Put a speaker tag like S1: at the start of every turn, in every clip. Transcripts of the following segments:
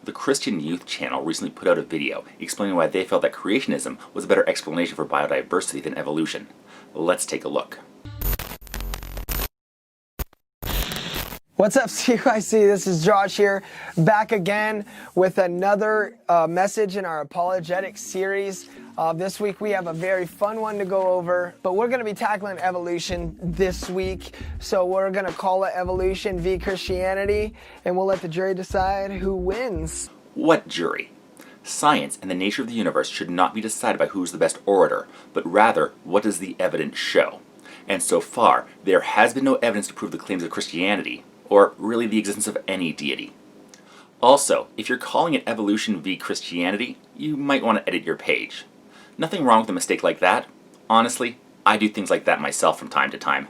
S1: The Christian Youth Channel recently put out a video explaining why they felt that creationism was a better explanation for biodiversity than evolution. Let's take a look.
S2: What's up, CYC? This is Josh here, back again with another message in our apologetic series. This week we have a very fun one to go over, but we're going to be tackling evolution this week. So we're going to call it Evolution v. Christianity, and we'll let the jury decide who wins.
S1: What jury? Science and the nature of the universe should not be decided by who's the best orator, but rather, what does the evidence show? And so far, there has been no evidence to prove the claims of Christianity, or really the existence of any deity. Also, if you're calling it Evolution v. Christianity, you might want to edit your page. Nothing wrong with a mistake like that. Honestly, I do things like that myself from time to time.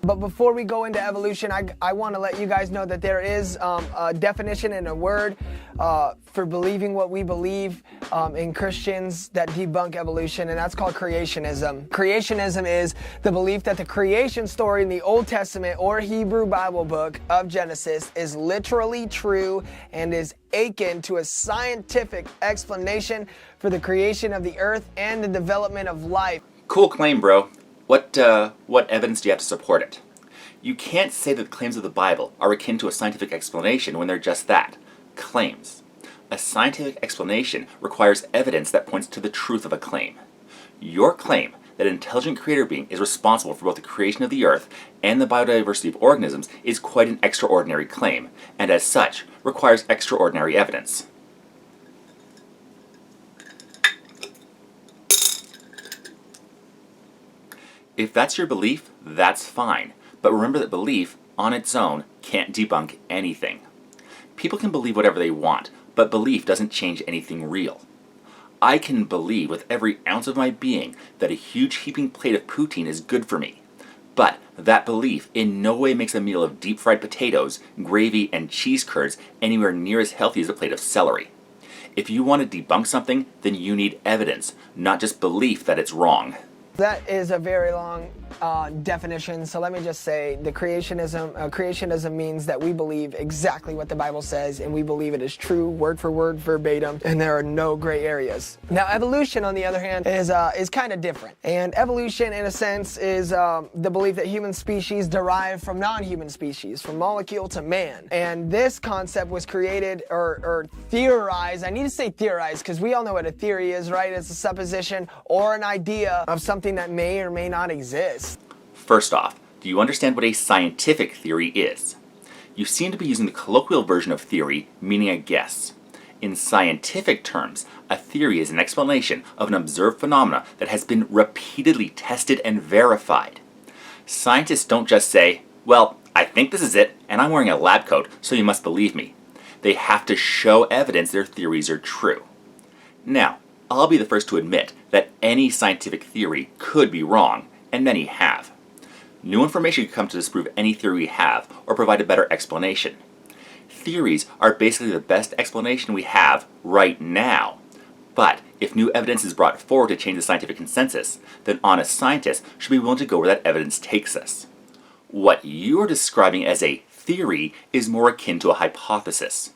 S2: But before we go into evolution, I want to let you guys know that there is a definition and a word for believing what we believe in Christians that debunk evolution, and that's called creationism. Creationism is the belief that the creation story in the Old Testament or Hebrew Bible book of Genesis is literally true and is akin to a scientific explanation for the creation of the earth and the development of life.
S1: Cool claim, bro. What evidence do you have to support it? You can't say that the claims of the Bible are akin to a scientific explanation when they're just that, claims. A scientific explanation requires evidence that points to the truth of a claim. Your claim that an intelligent creator being is responsible for both the creation of the earth and the biodiversity of organisms is quite an extraordinary claim, and as such, requires extraordinary evidence. If that's your belief, that's fine. But remember that belief, on its own, can't debunk anything. People can believe whatever they want, but belief doesn't change anything real. I can believe with every ounce of my being that a huge heaping plate of poutine is good for me. But that belief in no way makes a meal of deep-fried potatoes, gravy, and cheese curds anywhere near as healthy as a plate of celery. If you want to debunk something, then you need evidence, not just belief that it's wrong.
S2: That is a very long definition, so let me just say the creationism means that we believe exactly what the Bible says, and we believe it is true, word for word, verbatim, and there are no gray areas. Now, evolution, on the other hand, is kind of different. And evolution, in a sense, is the belief that human species derive from non-human species, from molecule to man. And this concept was created or theorized. I need to say theorized because we all know what a theory is, right? It's a supposition or an idea of something that may or may not exist.
S1: First off, do you understand what a scientific theory is? You seem to be using the colloquial version of theory, meaning a guess. In scientific terms, a theory is an explanation of an observed phenomena that has been repeatedly tested and verified. Scientists don't just say, well, I think this is it, and I'm wearing a lab coat, so you must believe me. They have to show evidence their theories are true. Now, I'll be the first to admit that any scientific theory could be wrong, and many have. New information could come to disprove any theory we have, or provide a better explanation. Theories are basically the best explanation we have right now. But if new evidence is brought forward to change the scientific consensus, then honest scientists should be willing to go where that evidence takes us. What you're describing as a theory is more akin to a hypothesis.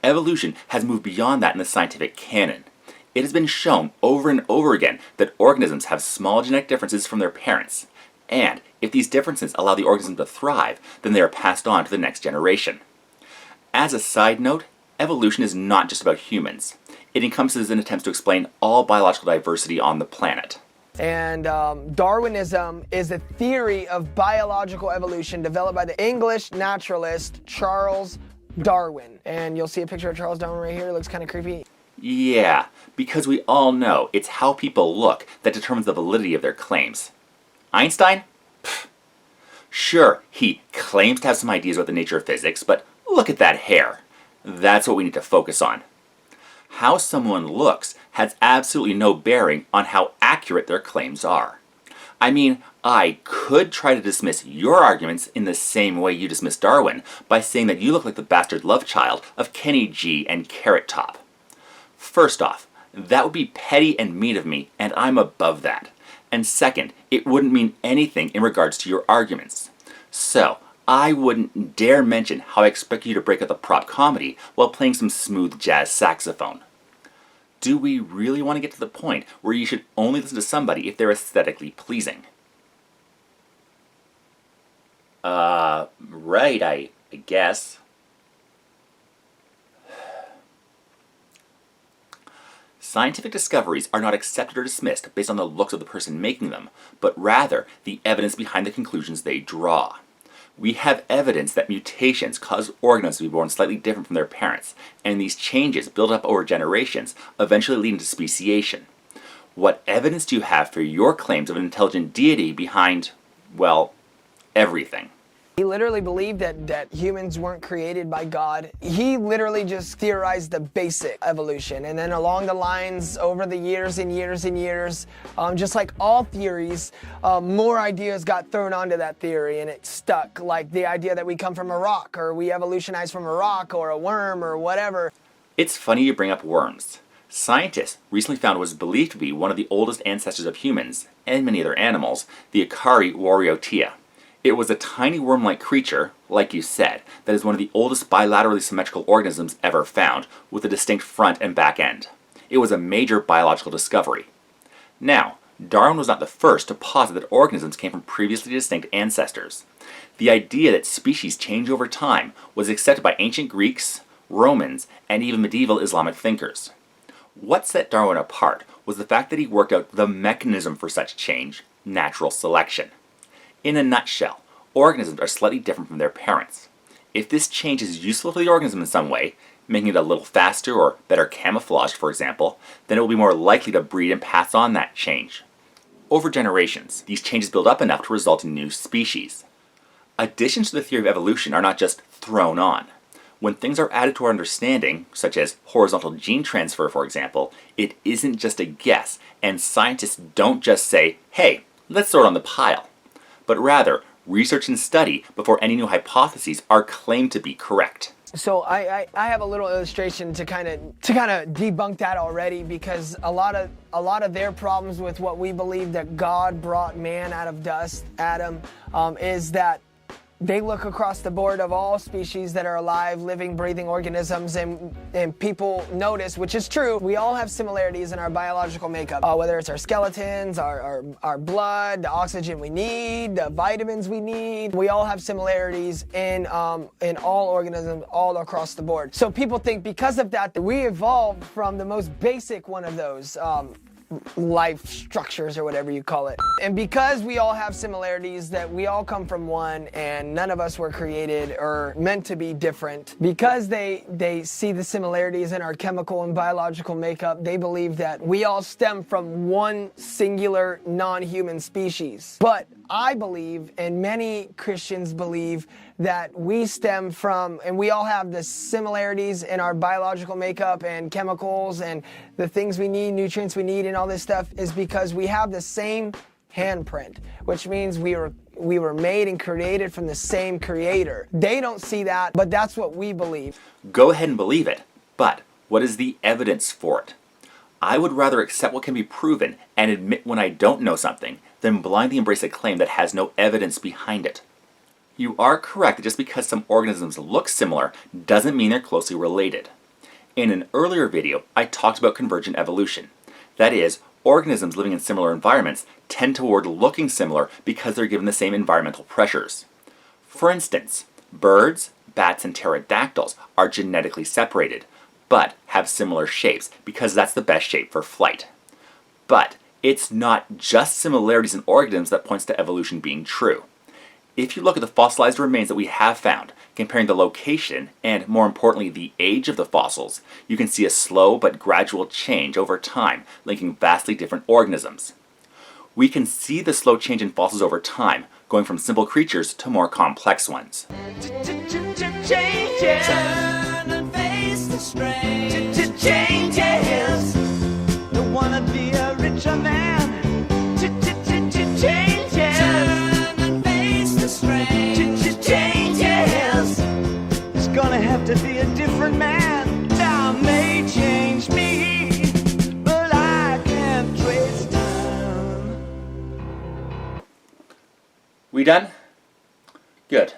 S1: Evolution has moved beyond that in the scientific canon. It has been shown over and over again that organisms have small genetic differences from their parents, and if these differences allow the organism to thrive, then they are passed on to the next generation. As a side note, evolution is not just about humans. It encompasses an attempt to explain all biological diversity on the planet.
S2: And Darwinism is a theory of biological evolution developed by the English naturalist Charles Darwin. And you'll see a picture of Charles Darwin right here. It looks kind of creepy.
S1: Yeah, because we all know it's how people look that determines the validity of their claims. Einstein? Pfft. Sure, he claims to have some ideas about the nature of physics, but look at that hair. That's what we need to focus on. How someone looks has absolutely no bearing on how accurate their claims are. I mean, I could try to dismiss your arguments in the same way you dismiss Darwin by saying that you look like the bastard love child of Kenny G and Carrot Top. First off, that would be petty and mean of me, and I'm above that. And second, it wouldn't mean anything in regards to your arguments. So, I wouldn't dare mention how I expect you to break out the prop comedy while playing some smooth jazz saxophone. Do we really want to get to the point where you should only listen to somebody if they're aesthetically pleasing? Right, I guess. Scientific discoveries are not accepted or dismissed based on the looks of the person making them, but rather the evidence behind the conclusions they draw. We have evidence that mutations cause organisms to be born slightly different from their parents, and these changes build up over generations, eventually leading to speciation. What evidence do you have for your claims of an intelligent deity behind, well, everything?
S2: He literally believed that humans weren't created by God. He literally just theorized the basic evolution. And then along the lines, over the years and years and years, just like all theories, more ideas got thrown onto that theory and it stuck. Like the idea that we come from a rock, or we evolutionized from a rock or a worm or whatever.
S1: It's funny you bring up worms. Scientists recently found what was believed to be one of the oldest ancestors of humans, and many other animals, the Acari wariotea. It was a tiny worm-like creature, like you said, that is one of the oldest bilaterally symmetrical organisms ever found, with a distinct front and back end. It was a major biological discovery. Now, Darwin was not the first to posit that organisms came from previously distinct ancestors. The idea that species change over time was accepted by ancient Greeks, Romans, and even medieval Islamic thinkers. What set Darwin apart was the fact that he worked out the mechanism for such change, natural selection. In a nutshell, organisms are slightly different from their parents. If this change is useful to the organism in some way, making it a little faster or better camouflaged, for example, then it will be more likely to breed and pass on that change. Over generations, these changes build up enough to result in new species. Additions to the theory of evolution are not just thrown on. When things are added to our understanding, such as horizontal gene transfer, for example, it isn't just a guess, and scientists don't just say, hey, let's throw it on the pile. But rather, research and study before any new hypotheses are claimed to be correct.
S2: So I have a little illustration to kind of debunk that already, because a lot of their problems with what we believe that God brought man out of dust, Adam, is that they look across the board of all species that are alive, living, breathing organisms, and people notice, which is true, we all have similarities in our biological makeup, whether it's our skeletons, our blood, the oxygen we need, the vitamins we need. We all have similarities in all organisms all across the board. So people think because of that we evolved from the most basic one of those life structures, or whatever you call it. And because we all have similarities, that we all come from one and none of us were created or meant to be different, because they see the similarities in our chemical and biological makeup, they believe that we all stem from one singular non-human species. But I believe, and many Christians believe, that we stem from, and we all have the similarities in our biological makeup and chemicals and the things we need, nutrients we need, and all this stuff, is because we have the same handprint, which means we were made and created from the same creator. They don't see that, but that's what we believe.
S1: Go ahead and believe it, but what is the evidence for it? I would rather accept what can be proven and admit when I don't know something than blindly embrace a claim that has no evidence behind it. You are correct that just because some organisms look similar doesn't mean they're closely related. In an earlier video, I talked about convergent evolution. That is, organisms living in similar environments tend toward looking similar because they're given the same environmental pressures. For instance, birds, bats, and pterodactyls are genetically separated, but have similar shapes because that's the best shape for flight. But it's not just similarities in organisms that points to evolution being true. If you look at the fossilized remains that we have found, comparing the location and, more importantly, the age of the fossils, you can see a slow but gradual change over time, linking vastly different organisms. We can see the slow change in fossils over time, going from simple creatures to more complex ones.
S3: Changes. Turn and face the strain. Changes. Don't wanna be a richer man. Changes. Turn and face the strain. Changes. It's gonna have to be a different man. Time may change me, but I can't trace time.
S1: We done? Good.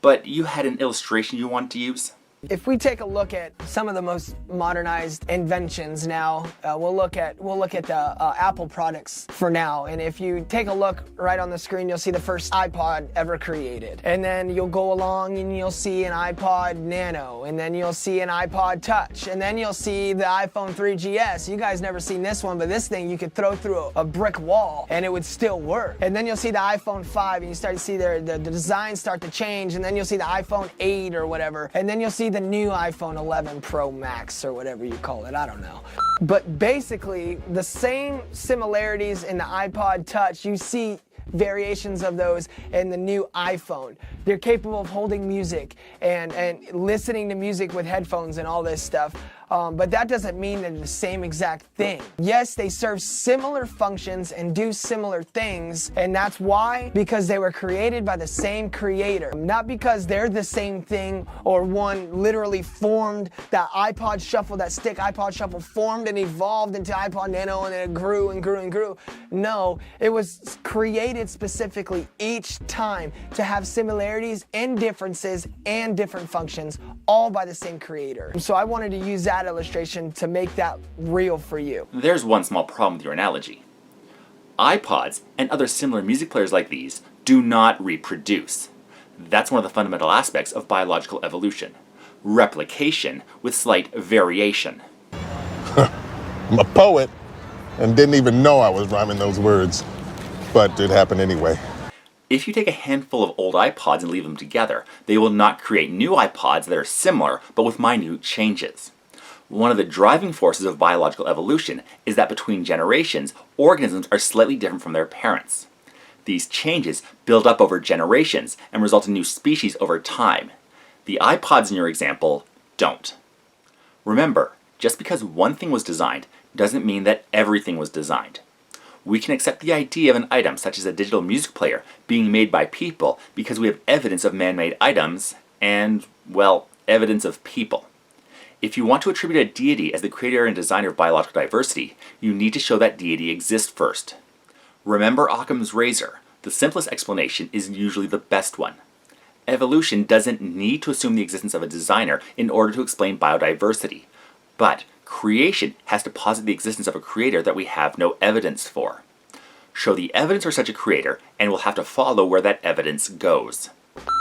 S1: But you had an illustration you wanted to use?
S2: If we take a look at some of the most modernized inventions now, we'll look at the Apple products for now. And if you take a look right on the screen, you'll see the first iPod ever created. And then you'll go along and you'll see an iPod Nano, and then you'll see an iPod Touch, and then you'll see the iPhone 3GS. You guys never seen this one, but this thing you could throw through a brick wall and it would still work. And then you'll see the iPhone 5, and you start to see the designs start to change, and then you'll see the iPhone 8 or whatever, and then you'll see the new iPhone 11 Pro Max or whatever you call it, I don't know. But basically, the same similarities in the iPod Touch, you see variations of those in the new iPhone. They're capable of holding music and listening to music with headphones and all this stuff. But that doesn't mean they're the same exact thing. Yes, they serve similar functions and do similar things, and that's why, because they were created by the same creator. Not because they're the same thing or one literally formed that iPod Shuffle, that stick iPod Shuffle formed and evolved into iPod Nano, and then it grew and grew and grew. No, it was created specifically each time to have similarities and differences and different functions, all by the same creator. So I wanted to use that illustration to make that real for you.
S1: There's one small problem with your analogy. iPods and other similar music players like these do not reproduce. That's one of the fundamental aspects of biological evolution. Replication with slight variation.
S4: I'm a poet and didn't even know I was rhyming those words, but it happened anyway.
S1: If you take a handful of old iPods and leave them together, they will not create new iPods that are similar but with minute changes. One of the driving forces of biological evolution is that between generations, organisms are slightly different from their parents. These changes build up over generations and result in new species over time. The iPods in your example don't. Remember, just because one thing was designed doesn't mean that everything was designed. We can accept the idea of an item such as a digital music player being made by people because we have evidence of man-made items and, well, evidence of people. If you want to attribute a deity as the creator and designer of biological diversity, you need to show that deity exists first. Remember Occam's razor. The simplest explanation is usually the best one. Evolution doesn't need to assume the existence of a designer in order to explain biodiversity, but creation has to posit the existence of a creator that we have no evidence for. Show the evidence for such a creator, and we'll have to follow where that evidence goes.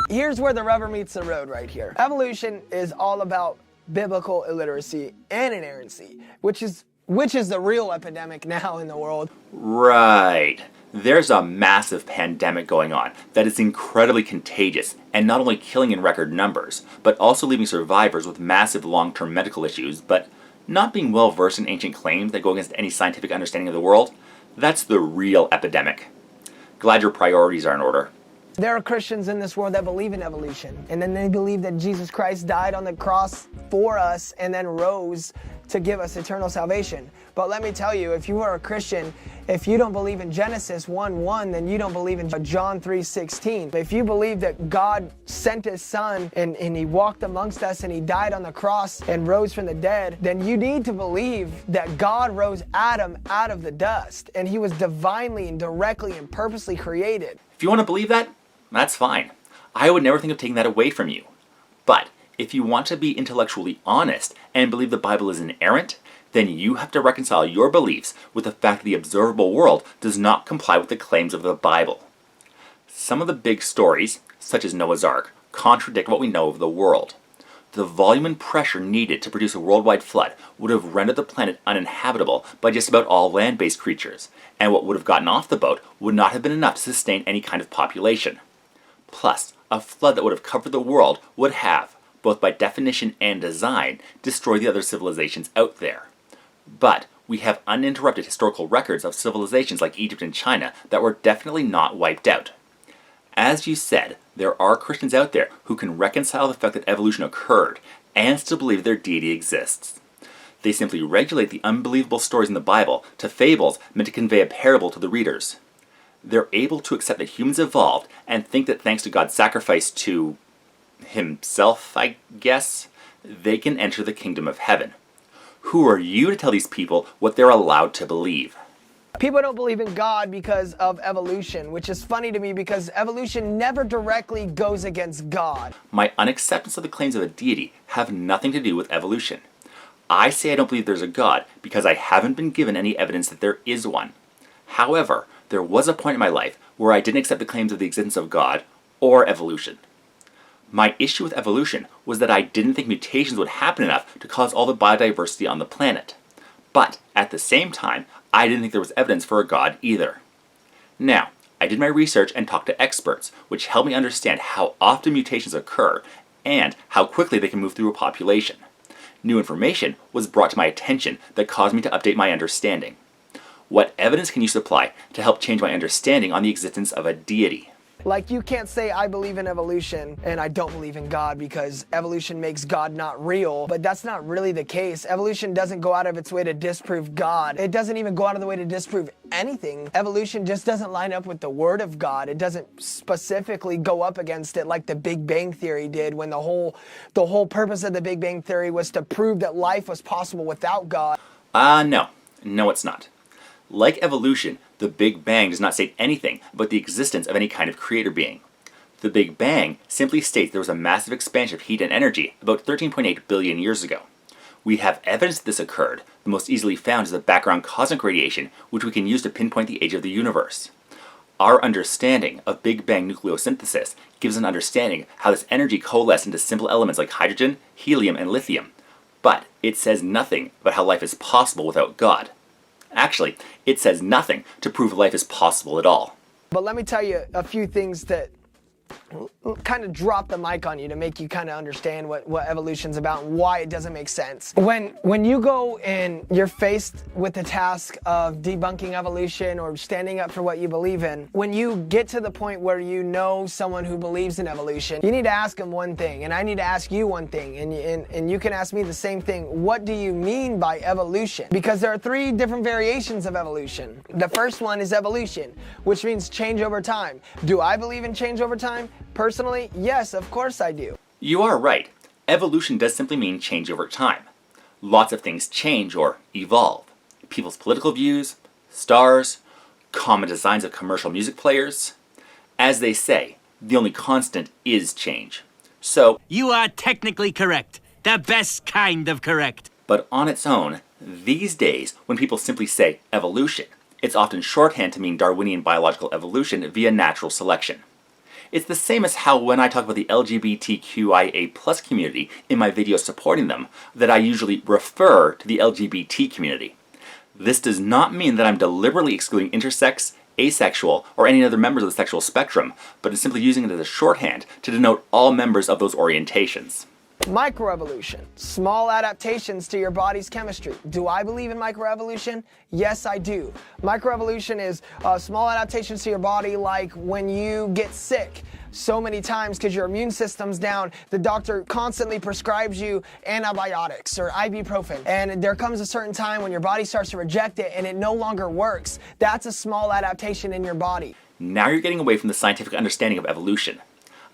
S2: Here's where the rubber meets the road right here. Evolution is all about biblical illiteracy and inerrancy, which is the real epidemic now in the world.
S1: Right. There's a massive pandemic going on that is incredibly contagious and not only killing in record numbers, but also leaving survivors with massive long-term medical issues, but not being well versed in ancient claims that go against any scientific understanding of the world. That's the real epidemic. Glad your priorities are in order.
S2: There are Christians in this world that believe in evolution, and then they believe that Jesus Christ died on the cross for us and then rose to give us eternal salvation. But let me tell you, if you are a Christian, if you don't believe in Genesis 1:1, then you don't believe in John 3:16. If you believe that God sent his son and he walked amongst us and he died on the cross and rose from the dead, then you need to believe that God rose Adam out of the dust and he was divinely and directly and purposely created.
S1: If you want to believe that, that's fine. I would never think of taking that away from you. But if you want to be intellectually honest and believe the Bible is inerrant, then you have to reconcile your beliefs with the fact that the observable world does not comply with the claims of the Bible. Some of the big stories, such as Noah's Ark, contradict what we know of the world. The volume and pressure needed to produce a worldwide flood would have rendered the planet uninhabitable by just about all land-based creatures, and what would have gotten off the boat would not have been enough to sustain any kind of population. Plus, a flood that would have covered the world would have, both by definition and design, destroyed the other civilizations out there. But we have uninterrupted historical records of civilizations like Egypt and China that were definitely not wiped out. As you said, there are Christians out there who can reconcile the fact that evolution occurred and still believe their deity exists. They simply regulate the unbelievable stories in the Bible to fables meant to convey a parable to the readers. They're able to accept that humans evolved and think that thanks to God's sacrifice to himself, I guess, they can enter the kingdom of heaven. Who are you to tell these people what they're allowed to believe?
S2: People don't believe in God because of evolution, which is funny to me because evolution never directly goes against God.
S1: My unacceptance of the claims of a deity have nothing to do with evolution. I say I don't believe there's a God because I haven't been given any evidence that there is one. However, there was a point in my life where I didn't accept the claims of the existence of God or evolution. My issue with evolution was that I didn't think mutations would happen enough to cause all the biodiversity on the planet. But at the same time, I didn't think there was evidence for a God either. Now, I did my research and talked to experts, which helped me understand how often mutations occur and how quickly they can move through a population. New information was brought to my attention that caused me to update my understanding. What evidence can you supply to help change my understanding on the existence of a deity?
S2: Like, you can't say I believe in evolution and I don't believe in God because evolution makes God not real, but that's not really the case. Evolution doesn't go out of its way to disprove God. It doesn't even go out of the way to disprove anything. Evolution just doesn't line up with the Word of God. It doesn't specifically go up against it like the Big Bang Theory did, when the whole purpose of the Big Bang Theory was to prove that life was possible without God.
S1: No, it's not. Like evolution, the Big Bang does not state anything about the existence of any kind of creator being. The Big Bang simply states there was a massive expansion of heat and energy about 13.8 billion years ago. We have evidence that this occurred. The most easily found is the background cosmic radiation, which we can use to pinpoint the age of the universe. Our understanding of Big Bang nucleosynthesis gives an understanding of how this energy coalesced into simple elements like hydrogen, helium, and lithium. But it says nothing about how life is possible without God. Actually, it says nothing to prove life is possible at all.
S2: But let me tell you a few things that kind of drop the mic on you to make you kind of understand what evolution's about and why it doesn't make sense. When you go and you're faced with the task of debunking evolution or standing up for what you believe in, when you get to the point where you know someone who believes in evolution, you need to ask them one thing, and I need to ask you one thing, and you can ask me the same thing. What do you mean by evolution? Because there are 3 different variations of evolution. The first one is evolution, which means change over time. Do I believe in change over time? Personally, yes, of course I do.
S1: You are right. Evolution does simply mean change over time. Lots of things change or evolve. People's political views, stars, common designs of commercial music players. As they say, the only constant is change. So,
S5: you are technically correct. The best kind of correct.
S1: But on its own, these days, when people simply say evolution, it's often shorthand to mean Darwinian biological evolution via natural selection. It's the same as how when I talk about the LGBTQIA+ community in my videos supporting them, that I usually refer to the LGBT community. This does not mean that I'm deliberately excluding intersex, asexual, or any other members of the sexual spectrum, but is simply using it as a shorthand to denote all members of those orientations.
S2: Microevolution, small adaptations to your body's chemistry. Do I believe in microevolution? Yes, I do. Microevolution is small adaptations to your body, like when you get sick so many times because your immune system's down, the doctor constantly prescribes you antibiotics or ibuprofen, and there comes a certain time when your body starts to reject it and it no longer works. That's a small adaptation in your body.
S1: Now you're getting away from the scientific understanding of evolution.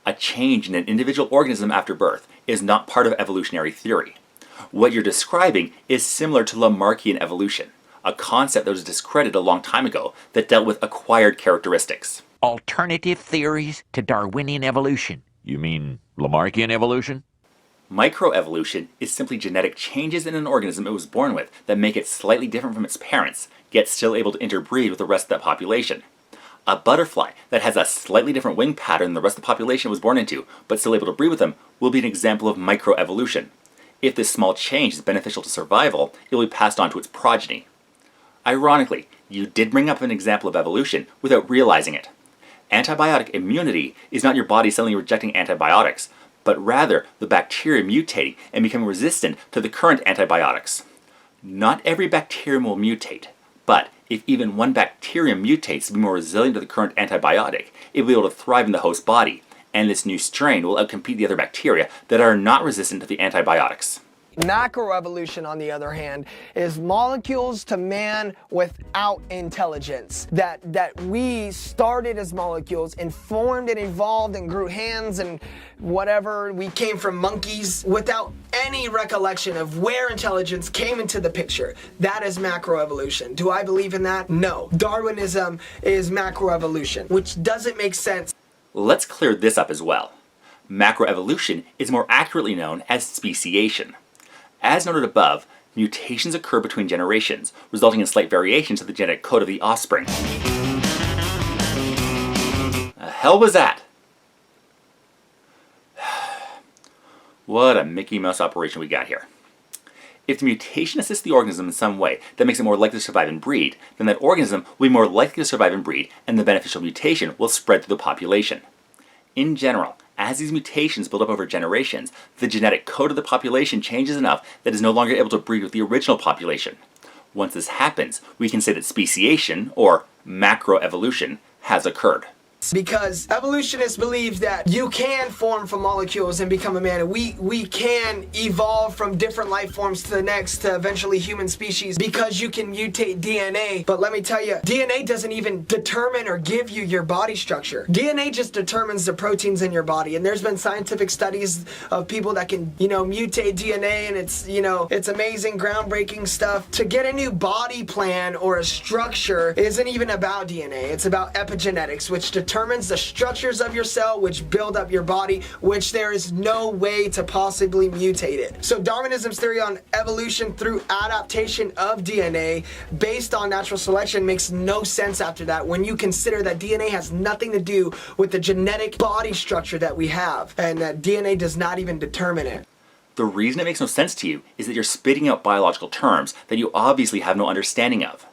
S1: A change in an individual organism after birth is not part of evolutionary theory. What you're describing is similar to Lamarckian evolution, a concept that was discredited a long time ago that dealt with acquired characteristics.
S6: Alternative theories to Darwinian evolution. You mean Lamarckian evolution?
S1: Microevolution is simply genetic changes in an organism it was born with that make it slightly different from its parents, yet still able to interbreed with the rest of that population. A butterfly that has a slightly different wing pattern than the rest of the population was born into, but still able to breed with them, will be an example of microevolution. If this small change is beneficial to survival, it will be passed on to its progeny. Ironically, you did bring up an example of evolution without realizing it. Antibiotic immunity is not your body suddenly rejecting antibiotics, but rather the bacteria mutating and becoming resistant to the current antibiotics. Not every bacterium will mutate, but if even one bacterium mutates to be more resilient to the current antibiotic, it will be able to thrive in the host body, and this new strain will outcompete the other bacteria that are not resistant to the antibiotics.
S2: Macroevolution, on the other hand, is molecules to man without intelligence. That we started as molecules and formed and evolved and grew hands and whatever. We came from monkeys without any recollection of where intelligence came into the picture. That is macroevolution. Do I believe in that? No. Darwinism is macroevolution, which doesn't make sense.
S1: Let's clear this up as well. Macroevolution is more accurately known as speciation. As noted above, mutations occur between generations, resulting in slight variations to the genetic code of the offspring. The hell was that? What a Mickey Mouse operation we got here. If the mutation assists the organism in some way that makes it more likely to survive and breed, then that organism will be more likely to survive and breed, and the beneficial mutation will spread through the population. In general, as these mutations build up over generations, the genetic code of the population changes enough that it is no longer able to breed with the original population. Once this happens, we can say that speciation, or macroevolution, has occurred.
S2: Because evolutionists believe that you can form from molecules and become a man, and we can evolve from different life forms to the next, to eventually human species, because you can mutate DNA. But let me tell you, DNA doesn't even determine or give you your body structure. DNA just determines the proteins in your body, and there's been scientific studies of people that can, mutate DNA, and it's amazing, groundbreaking stuff. To get a new body plan or a structure isn't even about DNA. It's about epigenetics, which determines the structures of your cell, which build up your body, which there is no way to possibly mutate it. So Darwinism's theory on evolution through adaptation of DNA based on natural selection makes no sense after that, when you consider that DNA has nothing to do with the genetic body structure that we have, and that DNA does not even determine it.
S1: The reason it makes no sense to you is that you're spitting out biological terms that you obviously have no understanding of.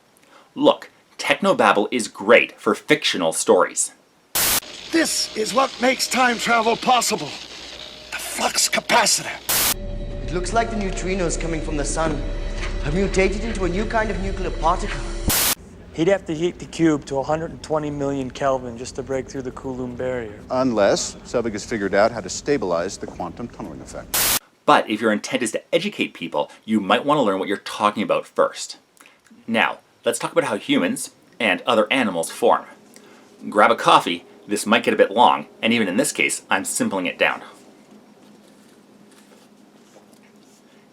S1: Look, technobabble is great for fictional stories.
S7: This is what makes time travel possible. The flux capacitor.
S8: It looks like the neutrinos coming from the sun have mutated into a new kind of nuclear particle.
S9: He'd have to heat the cube to 120 million Kelvin just to break through the Coulomb barrier.
S10: Unless Selvig has figured out how to stabilize the quantum tunneling effect.
S1: But if your intent is to educate people, you might want to learn what you're talking about first. Now, let's talk about how humans and other animals form. Grab a coffee. This might get a bit long, and even in this case, I'm simpling it down.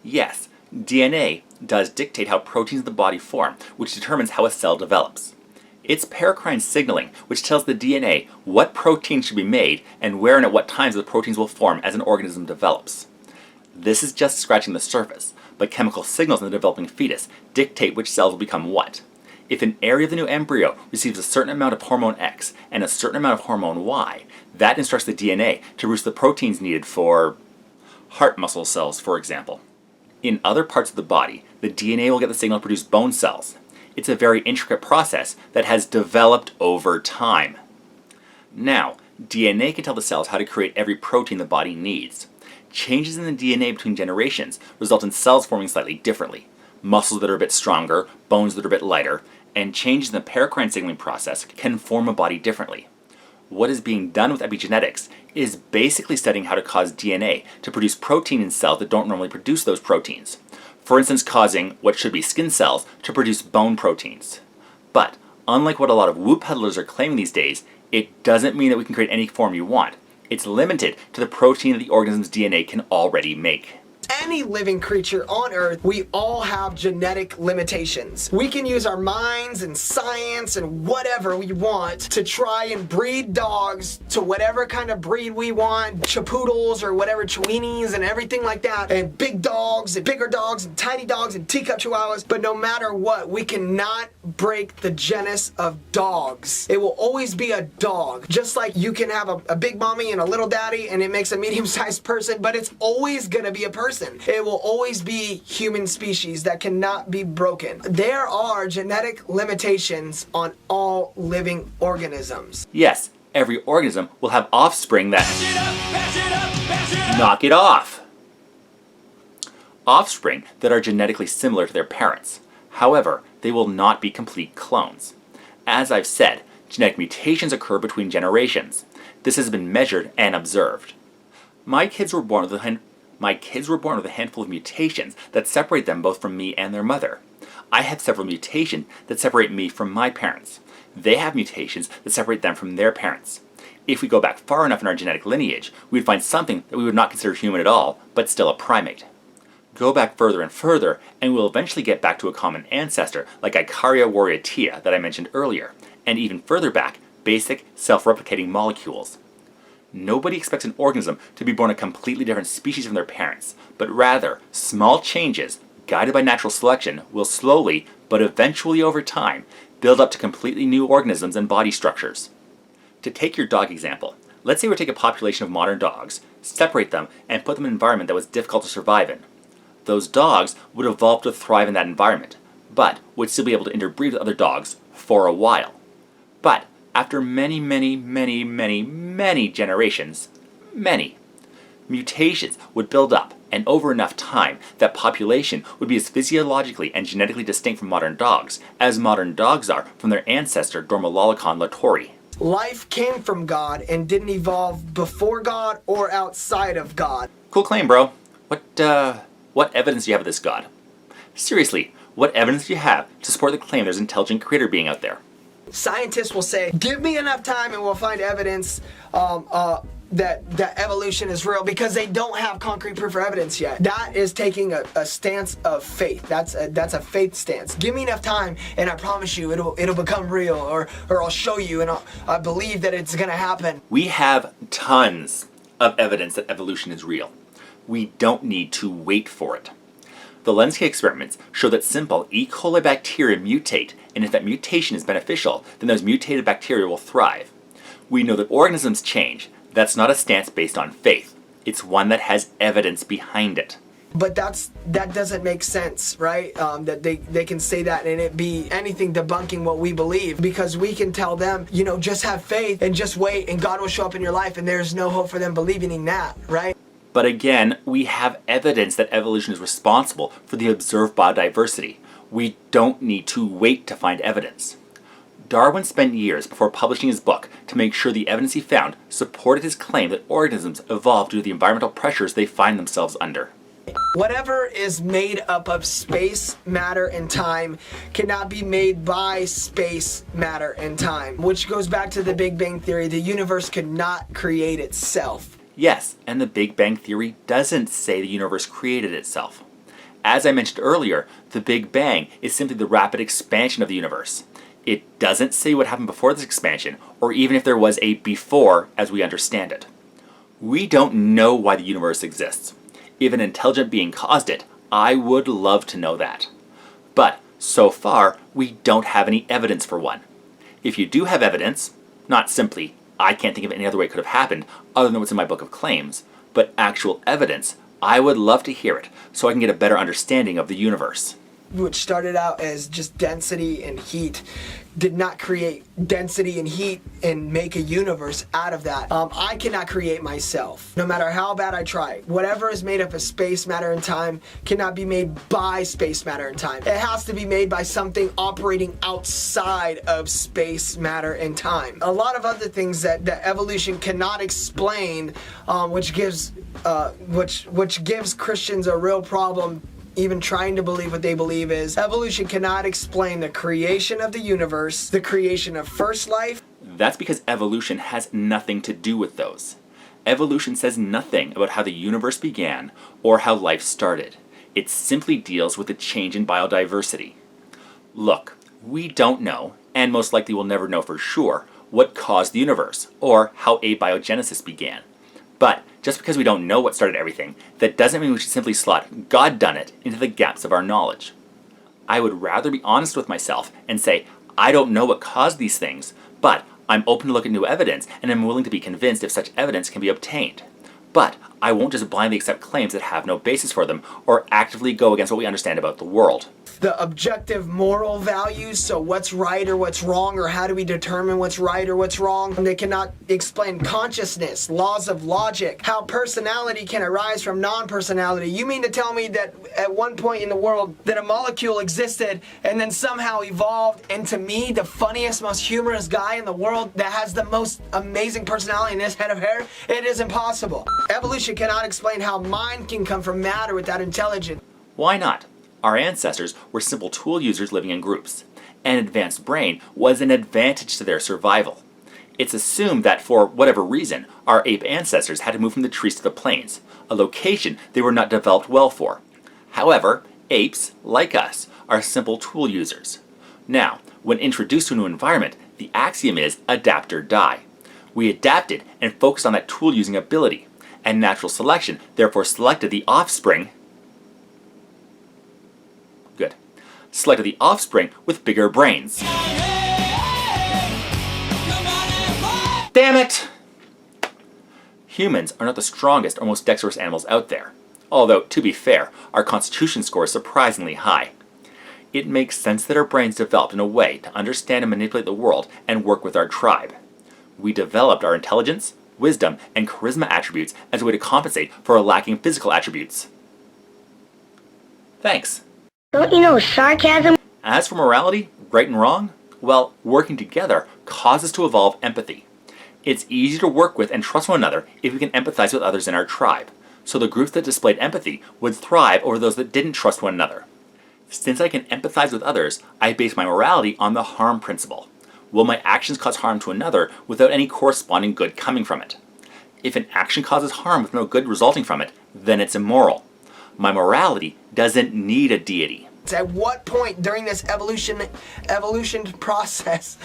S1: Yes, DNA does dictate how proteins in the body form, which determines how a cell develops. It's paracrine signaling, which tells the DNA what proteins should be made and where and at what times the proteins will form as an organism develops. This is just scratching the surface, but chemical signals in the developing fetus dictate which cells will become what. If an area of the new embryo receives a certain amount of hormone X and a certain amount of hormone Y, that instructs the DNA to produce the proteins needed for heart muscle cells, for example. In other parts of the body, the DNA will get the signal to produce bone cells. It's a very intricate process that has developed over time. Now, DNA can tell the cells how to create every protein the body needs. Changes in the DNA between generations result in cells forming slightly differently. Muscles that are a bit stronger, bones that are a bit lighter, and changes in the paracrine signaling process can form a body differently. What is being done with epigenetics is basically studying how to cause DNA to produce protein in cells that don't normally produce those proteins. For instance, causing what should be skin cells to produce bone proteins. But, unlike what a lot of woo peddlers are claiming these days, it doesn't mean that we can create any form you want. It's limited to the protein that the organism's DNA can already make.
S2: Any living creature on Earth, we all have genetic limitations. We can use our minds and science and whatever we want to try and breed dogs to whatever kind of breed we want, chapoodles or whatever, chihuahuas and everything like that, and big dogs and bigger dogs and tiny dogs and teacup chihuahuas. But no matter what, we cannot break the genus of dogs. It will always be a dog. Just like you can have a big mommy and a little daddy and it makes a medium-sized person, but it's always gonna be a person. It will always be human species that cannot be broken. There are genetic limitations on all living organisms.
S1: Yes, every organism will have offspring that knock it off. Offspring that are genetically similar to their parents. However, they will not be complete clones. As I've said, genetic mutations occur between generations. This has been measured and observed. My kids were born with My kids were born with a handful of mutations that separate them both from me and their mother. I have several mutations that separate me from my parents. They have mutations that separate them from their parents. If we go back far enough in our genetic lineage, we would find something that we would not consider human at all, but still a primate. Go back further and further, and we'll eventually get back to a common ancestor like Icaria warietia that I mentioned earlier, and even further back, basic, self-replicating molecules. Nobody expects an organism to be born a completely different species from their parents, but rather, small changes, guided by natural selection, will slowly, but eventually over time, build up to completely new organisms and body structures. To take your dog example, let's say we take a population of modern dogs, separate them, and put them in an environment that was difficult to survive in. Those dogs would evolve to thrive in that environment, but would still be able to interbreed with other dogs for a while. But after many generations, mutations would build up, and over enough time, that population would be as physiologically and genetically distinct from modern dogs as modern dogs are from their ancestor Dormilolocon latori.
S2: Life came from God and didn't evolve before God or outside of God.
S1: Cool claim, bro. What evidence do you have of this God? Seriously, what evidence do you have to support the claim there's an intelligent creator being out there?
S2: Scientists will say, give me enough time and we'll find evidence that evolution is real, because they don't have concrete proof or evidence yet. That is taking a stance of faith. That's a faith stance. Give me enough time and I promise you it'll become real, or I'll show you and I believe that it's gonna happen.
S1: We have tons of evidence that evolution is real. We don't need to wait for it. The Lenski experiments show that simple E. coli bacteria mutate, and if that mutation is beneficial, then those mutated bacteria will thrive. We know that organisms change. That's not a stance based on faith. It's one that has evidence behind it.
S2: But that doesn't make sense, right? That they can say that and it be anything debunking what we believe, because we can tell them, just have faith and just wait and God will show up in your life, and there's no hope for them believing in that, right?
S1: But again, we have evidence that evolution is responsible for the observed biodiversity. We don't need to wait to find evidence. Darwin spent years before publishing his book to make sure the evidence he found supported his claim that organisms evolved due to the environmental pressures they find themselves under.
S2: Whatever is made up of space, matter, and time cannot be made by space, matter, and time. Which goes back to the Big Bang Theory. The universe could not create itself.
S1: Yes, and the Big Bang Theory doesn't say the universe created itself. As I mentioned earlier, the Big Bang is simply the rapid expansion of the universe. It doesn't say what happened before this expansion, or even if there was a before as we understand it. We don't know why the universe exists. If an intelligent being caused it, I would love to know that. But so far, we don't have any evidence for one. If you do have evidence, not simply, I can't think of any other way it could have happened other than what's in my book of claims, but actual evidence, I would love to hear it so I can get a better understanding of the universe.
S2: Which started out as just density and heat, did not create density and heat and make a universe out of that. I cannot create myself, no matter how bad I try. Whatever is made up of space, matter, and time cannot be made by space, matter, and time. It has to be made by something operating outside of space, matter, and time. A lot of other things that evolution cannot explain, which gives Christians a real problem even trying to believe what they believe, is evolution cannot explain the creation of the universe, the creation of first life.
S1: That's because evolution has nothing to do with those. Evolution says nothing about how the universe began or how life started. It simply deals with the change in biodiversity. Look, we don't know, and most likely will never know for sure, what caused the universe, or how abiogenesis began. But just because we don't know what started everything, that doesn't mean we should simply slot "God done it" into the gaps of our knowledge. I would rather be honest with myself and say, I don't know what caused these things, but I'm open to look at new evidence and I'm willing to be convinced if such evidence can be obtained. But I won't just blindly accept claims that have no basis for them or actively go against what we understand about the world.
S2: the objective moral values, so what's right or what's wrong, or how do we determine what's right or what's wrong. They cannot explain consciousness, laws of logic, how personality can arise from non-personality. You mean to tell me that at one point in the world that a molecule existed and then somehow evolved into me, the funniest, most humorous guy in the world that has the most amazing personality in this head of hair? It is impossible. Evolution cannot explain how mind can come from matter without intelligence.
S1: Why not? Our ancestors were simple tool users living in groups. An advanced brain was an advantage to their survival. It's assumed that for whatever reason, our ape ancestors had to move from the trees to the plains, a location they were not developed well for. However, apes, like us, are simple tool users. Now, when introduced to a new environment, the axiom is adapt or die. We adapted and focused on that tool using ability, and natural selection therefore selected the offspring with bigger brains. Damn it! Humans are not the strongest or most dexterous animals out there, although, to be fair, our constitution score is surprisingly high. It makes sense that our brains developed in a way to understand and manipulate the world and work with our tribe. We developed our intelligence, wisdom, and charisma attributes as a way to compensate for our lacking physical attributes. Thanks.
S11: Don't you know sarcasm?
S1: As for morality, right and wrong, well, working together causes us to evolve empathy. It's easy to work with and trust one another if we can empathize with others in our tribe, so the groups that displayed empathy would thrive over those that didn't trust one another. Since I can empathize with others, I base my morality on the harm principle. Will my actions cause harm to another without any corresponding good coming from it? If an action causes harm with no good resulting from it, then it's immoral. My morality doesn't need a deity.
S2: At what point during this evolution process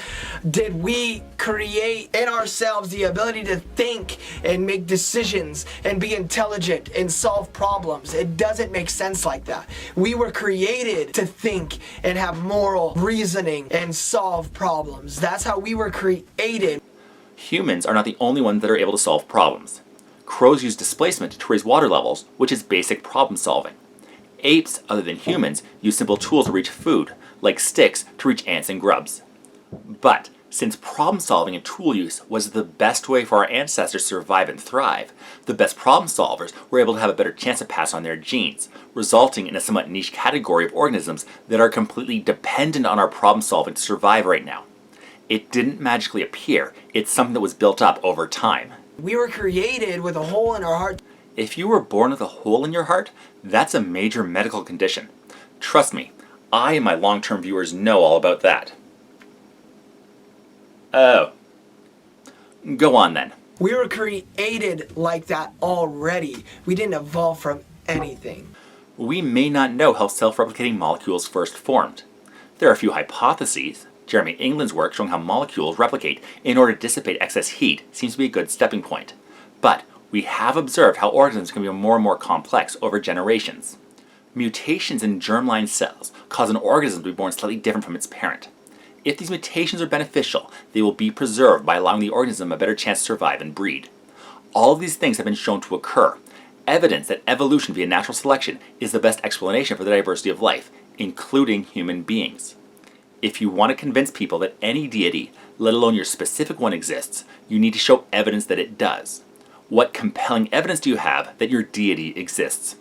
S2: did we create in ourselves the ability to think and make decisions and be intelligent and solve problems? It doesn't make sense like that. We were created to think and have moral reasoning and solve problems. That's how we were created.
S1: Humans are not the only ones that are able to solve problems. Crows use displacement to raise water levels, which is basic problem solving. Apes, other than humans, use simple tools to reach food, like sticks to reach ants and grubs. But since problem solving and tool use was the best way for our ancestors to survive and thrive, the best problem solvers were able to have a better chance to pass on their genes, resulting in a somewhat niche category of organisms that are completely dependent on our problem solving to survive right now. It didn't magically appear, it's something that was built up over time.
S2: We were created with a hole in our heart.
S1: If you were born with a hole in your heart, that's a major medical condition. Trust me, I and my long-term viewers know all about that. Oh. Go on then.
S2: We were created like that already. We didn't evolve from anything.
S1: We may not know how self-replicating molecules first formed. There are a few hypotheses. Jeremy England's work showing how molecules replicate in order to dissipate excess heat seems to be a good stepping point. But we have observed how organisms can become more and more complex over generations. Mutations in germline cells cause an organism to be born slightly different from its parent. If these mutations are beneficial, they will be preserved by allowing the organism a better chance to survive and breed. All of these things have been shown to occur. Evidence that evolution via natural selection is the best explanation for the diversity of life, including human beings. If you want to convince people that any deity, let alone your specific one, exists, you need to show evidence that it does. What compelling evidence do you have that your deity exists?